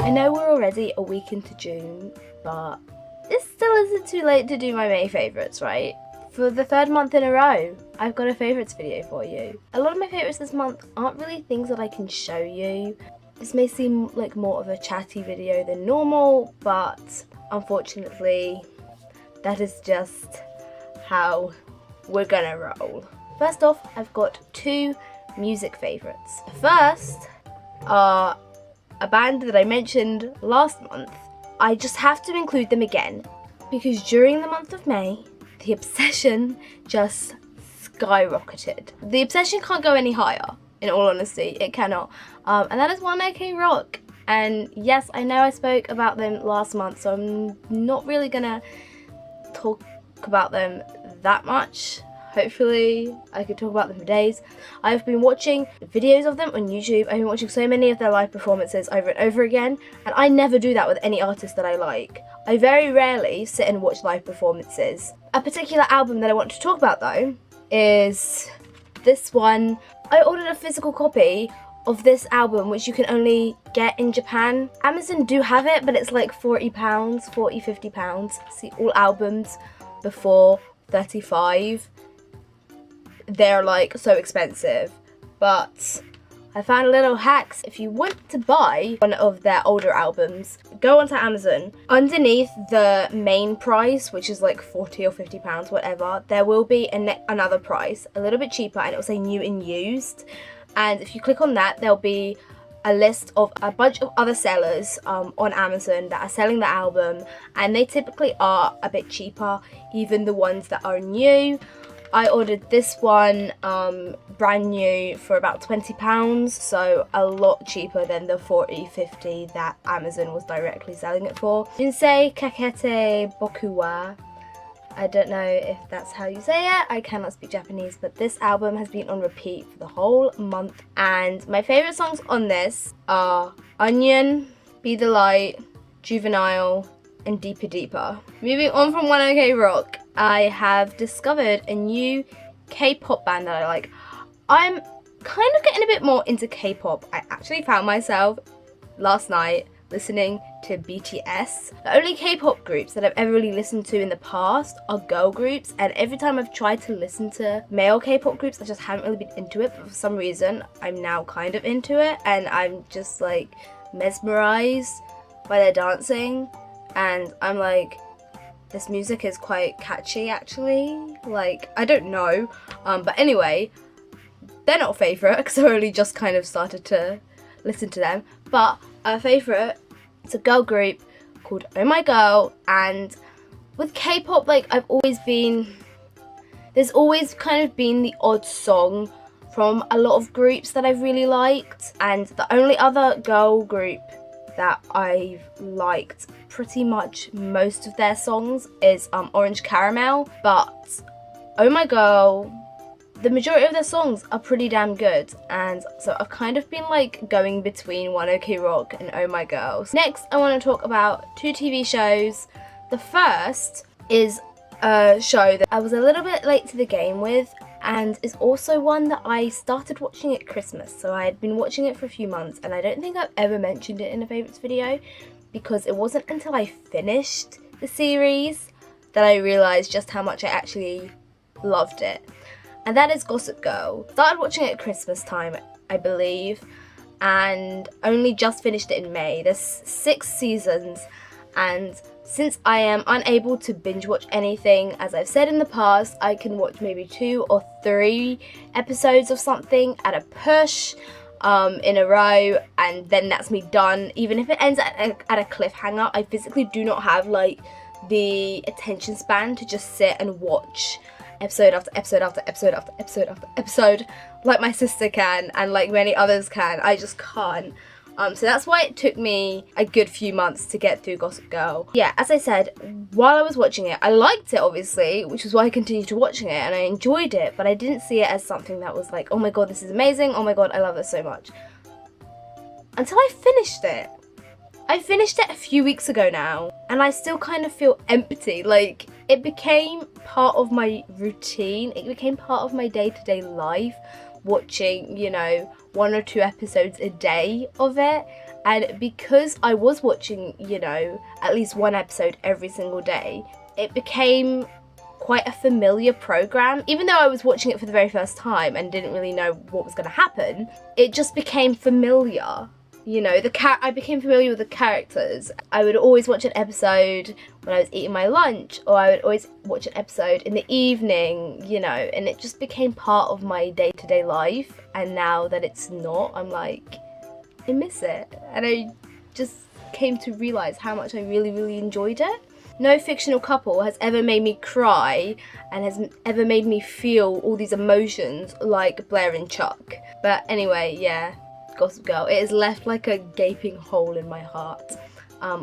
I know we're already a week into June, but it still isn't too late to do my May favourites, right? For the third month in a row, I've got a favourites video for you. A lot of my favourites this month aren't really things that I can show you. This may seem like more of a chatty video than normal, but unfortunately, that is just how we're gonna roll. First off, I've got two music favourites. The first are a band that I mentioned last month. I just have to include them again because during the month of May, the obsession just skyrocketed. The obsession can't go any higher, in all honesty, it cannot. And that is One OK Rock. And yes, I know I spoke about them last month, so I'm not really gonna talk about them that much. Hopefully I could talk about them for days. I've been watching videos of them on YouTube. I've been watching so many of their live performances over and over again, and I never do that with any artist that I like. I very rarely sit and watch live performances. A particular album that I want to talk about though is this one. I ordered a physical copy of this album, which you can only get in Japan. Amazon do have it, but it's like £40, £50. See, all albums before 35, they're like so expensive. But I found little hacks. If you want to buy one of their older albums, go onto Amazon. Underneath the main price, which is like £40 or £50, whatever, there will be another price, a little bit cheaper, and it will say new and used. And if you click on that, there'll be a list of a bunch of other sellers on Amazon that are selling the album, and they typically are a bit cheaper, even the ones that are new. I ordered this one brand new for about £20, so a lot cheaper than the £40, £50 that Amazon was directly selling it for. Jinsei kakete boku wa. I don't know if that's how you say it. I cannot speak Japanese, but this album has been on repeat for the whole month, and my favourite songs on this are Onion, Be the Light, Juvenile, and Deeper Deeper. Moving on from One OK Rock, I have discovered a new K-pop band that I like. I'm kind of getting a bit more into K-pop. I actually found myself last night listening to BTS. The only K-pop groups that I've ever really listened to in the past are girl groups, and every time I've tried to listen to male K-pop groups, I just haven't really been into it, but for some reason I'm now kind of into it, and I'm just like mesmerized by their dancing, and I'm like, this music is quite catchy actually. Like, I don't know, but anyway, they're not a favourite because I only just kind of started to listen to them, but a favourite, it's a girl group called Oh My Girl. And with K-pop, like, there's always kind of been the odd song from a lot of groups that I've really liked, and the only other girl group that I've liked pretty much most of their songs is Orange Caramel. But Oh My Girl, the majority of their songs are pretty damn good, and so I've kind of been like going between One OK Rock and Oh My Girl. Next, I want to talk about two TV shows. The first is a show that I was a little bit late to the game with, and is also one that I started watching at Christmas. So I had been watching it for a few months, and I don't think I've ever mentioned it in a favourites video because it wasn't until I finished the series that I realised just how much I actually loved it. And that is Gossip Girl. Started watching it at Christmas time, I believe, and only just finished it in May. There's 6 seasons, and since I am unable to binge watch anything, as I've said in the past, I can watch maybe 2 or 3 episodes of something at a push in a row, and then that's me done. Even if it ends at a cliffhanger, I physically do not have like the attention span to just sit and watch episode after episode after episode after episode after episode like my sister can and like many others can. I just can't. So that's why it took me a good few months to get through Gossip Girl. Yeah, as I said, while I was watching it, I liked it obviously, which is why I continued to watching it, and I enjoyed it, but I didn't see it as something that was like, oh my god, this is amazing, oh my god, I love this so much. Until I finished it. I finished it a few weeks ago now, and I still kind of feel empty. Like, it became part of my routine, it became part of my day-to-day life, watching, you know, 1 or 2 episodes a day of it, And because I was watching, you know, at least one episode every single day, it became quite a familiar program. Even though I was watching it for the very first time and didn't really know what was going to happen, it just became familiar. You know, I became familiar with the characters. I would always watch an episode when I was eating my lunch, or I would always watch an episode in the evening, you know, and it just became part of my day-to-day life. And now that it's not, I'm like, I miss it. And I just came to realise how much I really, really enjoyed it. No fictional couple has ever made me cry and has ever made me feel all these emotions like Blair and Chuck. But anyway, yeah, Gossip Girl. It has left like a gaping hole in my heart,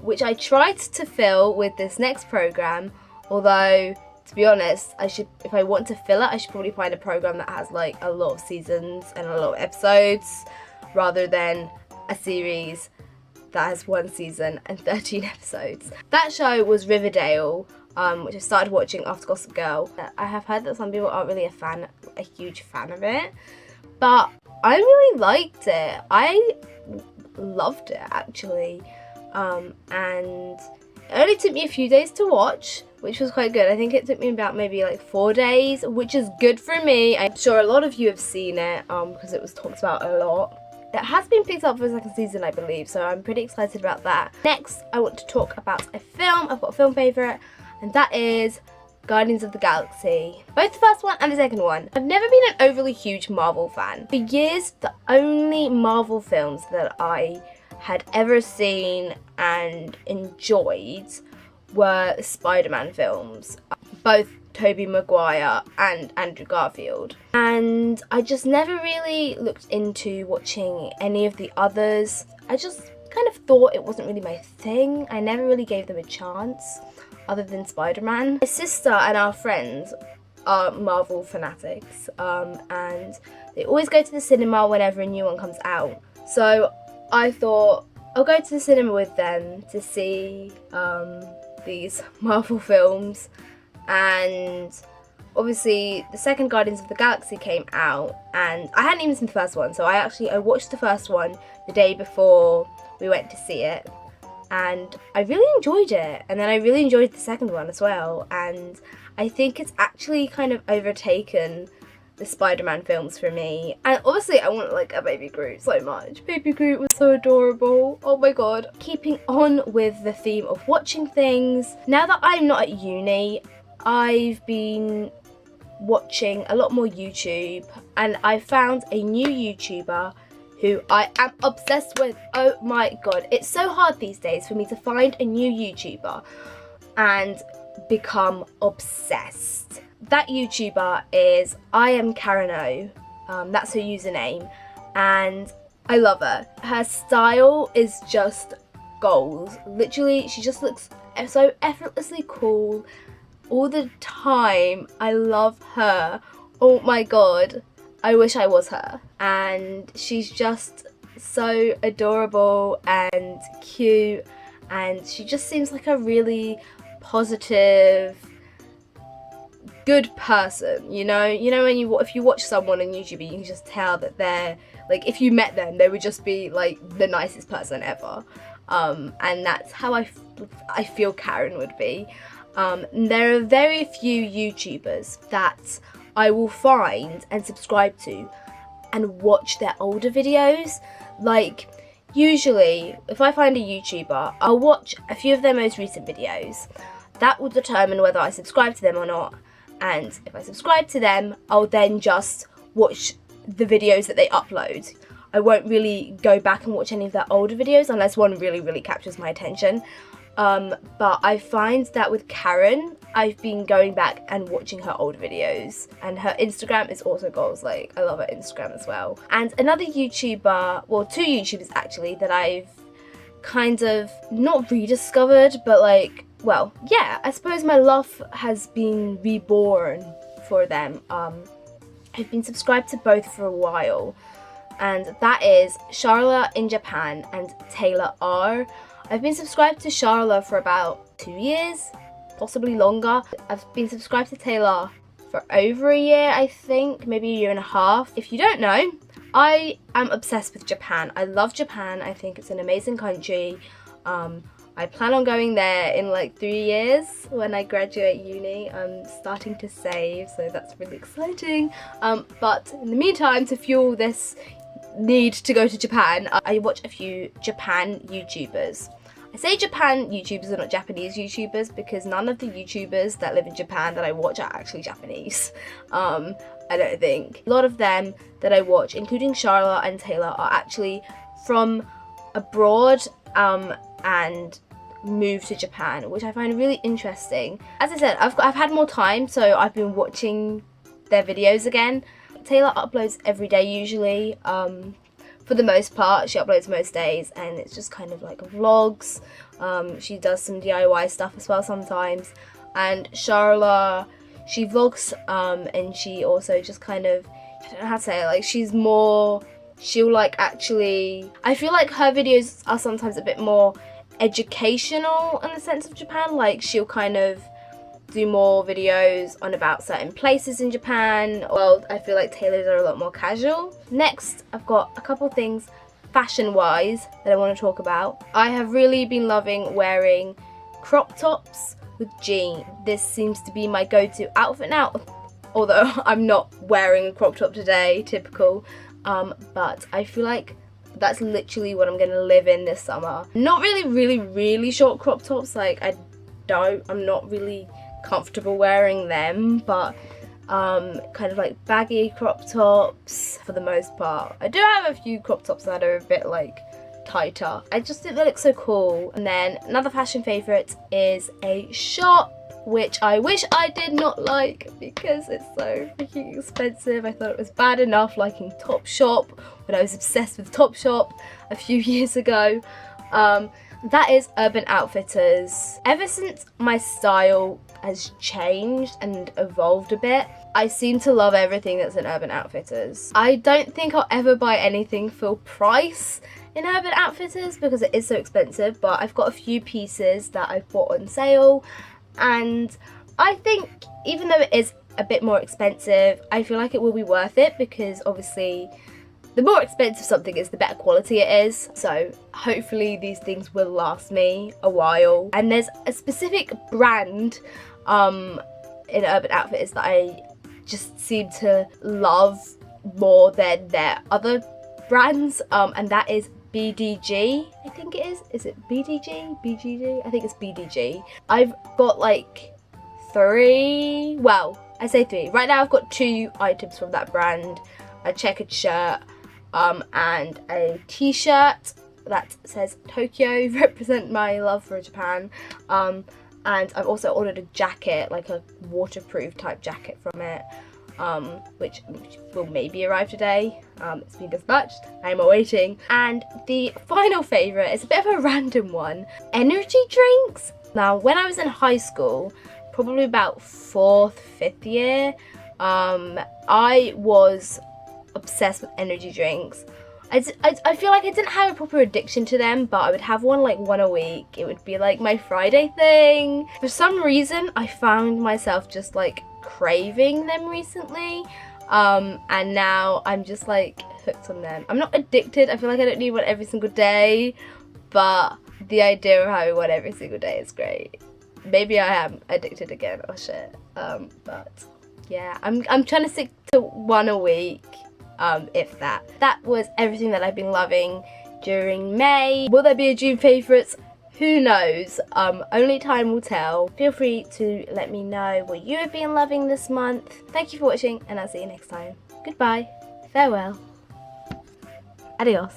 which I tried to fill with this next program, although, to be honest, if I want to fill it, I should probably find a program that has like a lot of seasons and a lot of episodes, rather than a series that has 1 season and 13 episodes. That show was Riverdale, which I started watching after Gossip Girl. I have heard that some people aren't really a huge fan of it, but I really liked it. I loved it, actually. And it only took me a few days to watch, which was quite good. I think it took me about maybe like 4 days, which is good for me. I'm sure a lot of you have seen it because it was talked about a lot. It has been picked up for a second season, I believe, so I'm pretty excited about that. Next, I want to talk about a film. I've got a film favourite, and that is Guardians of the Galaxy. Both the first one and the second one. I've never been an overly huge Marvel fan. For years, the only Marvel films that I had ever seen and enjoyed were the Spider-Man films. Both Tobey Maguire and Andrew Garfield. And I just never really looked into watching any of the others. I just kind of thought it wasn't really my thing. I never really gave them a chance, other than Spider-Man. My sister and our friends are Marvel fanatics, and they always go to the cinema whenever a new one comes out. So I thought I'll go to the cinema with them to see these Marvel films. And obviously the second Guardians of the Galaxy came out, and I hadn't even seen the first one, so I watched the first one the day before we went to see it, and I really enjoyed it. And then I really enjoyed the second one as well, and I think it's actually kind of overtaken the Spider-Man films for me. And obviously I want like a Baby Groot so much. Baby Groot was so adorable. Oh my god. Keeping on with the theme of watching things, now that I'm not at uni, I've been watching a lot more YouTube, and I found a new YouTuber who I am obsessed with. Oh my god, it's so hard these days for me to find a new YouTuber and become obsessed. That YouTuber is I am Kareno, that's her username, and I love her. Her style is just gold. Literally, she just looks so effortlessly cool all the time. I love her. Oh my god, I wish I was her. And she's just so adorable and cute, and she just seems like a really positive, good person, you know when if you watch someone on YouTube, you can just tell that they're like, if you met them, they would just be like the nicest person ever. And that's how I feel Karen would be. There are very few YouTubers that I will find and subscribe to and watch their older videos. Like, usually, if I find a YouTuber, I'll watch a few of their most recent videos. That will determine whether I subscribe to them or not. And if I subscribe to them, I'll then just watch the videos that they upload. I won't really go back and watch any of their older videos unless one really, really captures my attention. But I find that with Karen, I've been going back and watching her old videos, and her Instagram is also goals. Like, I love her Instagram as well. And another YouTuber, well, 2 YouTubers actually, that I've kind of not rediscovered, but like, well, yeah, I suppose my love has been reborn for them. I've been subscribed to both for a while, and that is Charla in Japan and Taylor R. I've been subscribed to Charla for about 2 years, possibly longer. I've been subscribed to Taylor for over a year, I think, maybe a year and a half. If you don't know, I am obsessed with Japan. I love Japan. I think it's an amazing country. I plan on going there in like 3 years when I graduate uni. I'm starting to save, so that's really exciting. But in the meantime, to fuel this need to go to Japan, I watch a few Japan YouTubers. I say Japan YouTubers and not Japanese YouTubers because none of the YouTubers that live in Japan that I watch are actually Japanese. I don't think. A lot of them that I watch, including Charlotte and Taylor, are actually from abroad and moved to Japan, which I find really interesting. As I said, I've had more time, so I've been watching their videos again. Taylor uploads every day usually. For the most part, she uploads most days, and it's just kind of like vlogs. She does some DIY stuff as well sometimes. And Charlotte, she vlogs, and she also just kind of, I don't know how to say it, like she'll like actually, I feel like her videos are sometimes a bit more educational in the sense of Japan. Like she'll kind of do more videos on about certain places in Japan. Well, I feel like Taylor's are a lot more casual. Next, I've got a couple things fashion-wise that I want to talk about. I have really been loving wearing crop tops with jeans. This seems to be my go-to outfit now, although I'm not wearing a crop top today, typical. But I feel like that's literally what I'm gonna live in this summer. Not really short crop tops, like I'm not really comfortable wearing them, but kind of like baggy crop tops for the most part. I do have a few crop tops that are a bit like tighter. I just think they look so cool. And then another fashion favourite is a shop which I wish I did not like because it's so freaking expensive. I thought it was bad enough liking Topshop when I was obsessed with Topshop a few years ago. That is Urban Outfitters. Ever since my style has changed and evolved a bit, I seem to love everything that's in Urban Outfitters. I don't think I'll ever buy anything full price in Urban Outfitters because it is so expensive, but I've got a few pieces that I've bought on sale, and I think even though it is a bit more expensive, I feel like it will be worth it because obviously the more expensive something is, the better quality it is. So hopefully these things will last me a while. And there's a specific brand in Urban Outfitters that I just seem to love more than their other brands, and that is BDG, I think it is. Is it BDG? BGG? I think it's BDG. I've got like 3, well, I say 3. Right now I've got 2 items from that brand. A checkered shirt and a t-shirt that says Tokyo, represent my love for Japan. And I've also ordered a jacket, like a waterproof type jacket from it, which will maybe arrive today. It's been dispatched. I'm awaiting. And the final favourite is a bit of a random one. Energy drinks. Now, when I was in high school, probably about 4th, 5th year, I was obsessed with energy drinks. I feel like I didn't have a proper addiction to them, but I would have one like one a week. It would be like my Friday thing. For some reason, I found myself just like craving them recently, and now I'm just like hooked on them. I'm not addicted. I feel like I don't need one every single day, but the idea of having one every single day is great. Maybe I am addicted again. Oh shit. But yeah, I'm trying to stick to one a week. If that. That was everything that I've been loving during May. Will there be a June favourites? Who knows? Only time will tell. Feel free to let me know what you have been loving this month. Thank you for watching, and I'll see you next time. Goodbye. Farewell. Adios.